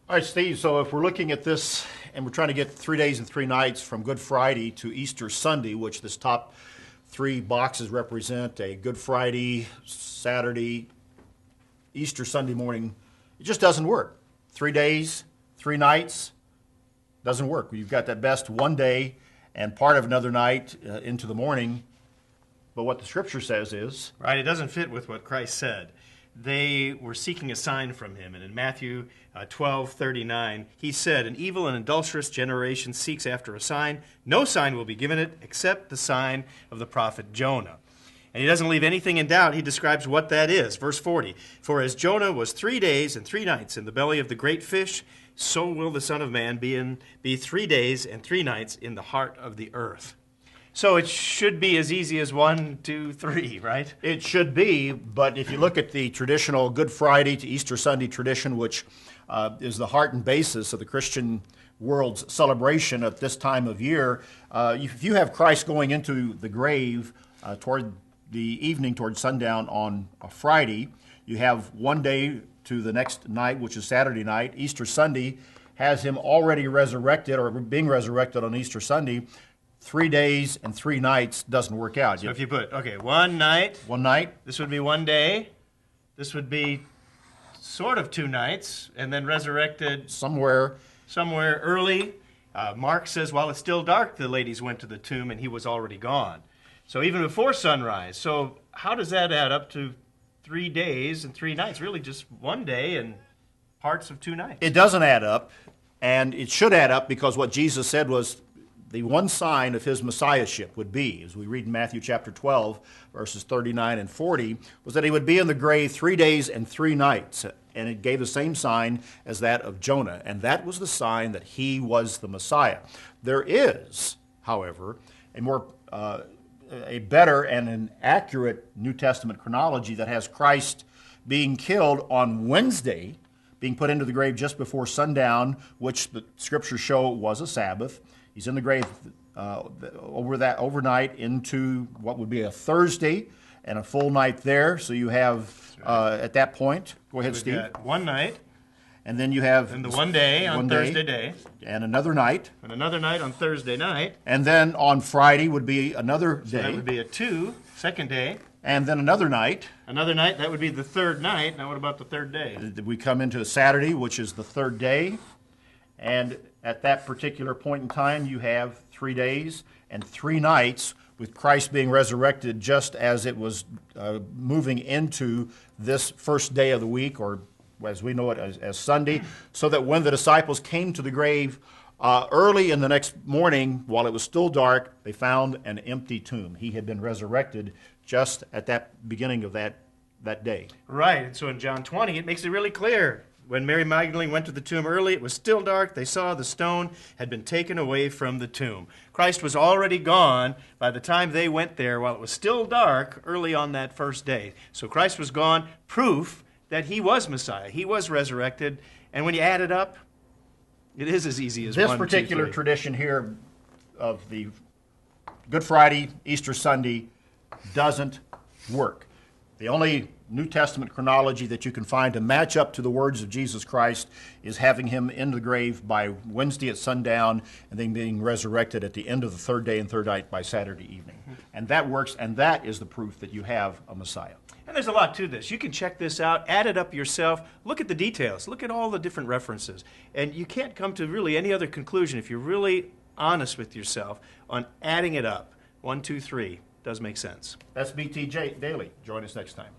All right, Steve, so if we're looking at this and we're trying to get 3 days and 3 nights from Good Friday to Easter Sunday, which this top three boxes represent a Good Friday, Saturday, Easter Sunday morning, it just doesn't work. 3 days, 3 nights, doesn't work. You've got that best one day and part of another night into the morning. But what the Scripture says is... Right, it doesn't fit with what Christ said. They were seeking a sign from him. And in Matthew 12:39, he said, "An evil and adulterous generation seeks after a sign. No sign will be given it except the sign of the prophet Jonah." And he doesn't leave anything in doubt. He describes what that is. Verse 40, "For as Jonah was 3 days and 3 nights in the belly of the great fish, so will the Son of Man be 3 days and 3 nights in the heart of the earth." So it should be as easy as 1, 2, 3, right? It should be, but if you look at the traditional Good Friday to Easter Sunday tradition, which is the heart and basis of the Christian world's celebration at this time of year, if you have Christ going into the grave toward the evening, toward sundown on a Friday, you have 1 day to the next night, which is Saturday night. Easter Sunday has him already resurrected or being resurrected on Easter Sunday. 3 days and 3 nights doesn't work out. So if you put, okay, 1 night. 1 night. This would be 1 day. This would be sort of 2 nights, and then resurrected somewhere early. Mark says, while it's still dark, the ladies went to the tomb, and he was already gone. So even before sunrise. So how does that add up to 3 days and 3 nights? Really just 1 day and parts of 2 nights. It doesn't add up, and it should add up because what Jesus said was the one sign of his messiahship would be, as we read in Matthew chapter 12, verses 39 and 40, was that he would be in the grave 3 days and 3 nights. And it gave the same sign as that of Jonah. And that was the sign that he was the Messiah. There is, however, a better and an accurate New Testament chronology that has Christ being killed on Wednesday, being put into the grave just before sundown, which the Scriptures show was a Sabbath. He's in the grave overnight into what would be a Thursday and a full night there. So you have, at that point, go ahead, Steve. 1 night. And then you have... And the 1 day on Thursday day. And another night. And another night on Thursday night. And then on Friday would be another day. So that would be a 2nd day. And then another night. Another night, that would be the 3rd night. Now what about the 3rd day? We come into a Saturday, which is the 3rd day. And at that particular point in time, you have 3 days and 3 nights with Christ being resurrected just as it was moving into this first day of the week, or as we know it as Sunday, so that when the disciples came to the grave early in the next morning, while it was still dark, they found an empty tomb. He had been resurrected just at that beginning of that day. Right, and so in John 20, it makes it really clear. When Mary Magdalene went to the tomb early, it was still dark. They saw the stone had been taken away from the tomb. Christ was already gone by the time they went there while it was still dark early on that first day. So Christ was gone, proof that he was Messiah. He was resurrected. And when you add it up, it is as easy as this 1, 2, 3. This particular tradition here of the Good Friday, Easter Sunday doesn't work. The only New Testament chronology that you can find to match up to the words of Jesus Christ is having him in the grave by Wednesday at sundown and then being resurrected at the end of the 3rd day and 3rd night by Saturday evening. And that works, and that is the proof that you have a Messiah. And there's a lot to this. You can check this out, add it up yourself, look at the details, look at all the different references. And you can't come to really any other conclusion if you're really honest with yourself on adding it up. 1, 2, 3 does make sense. That's BTJ Daily. Join us next time.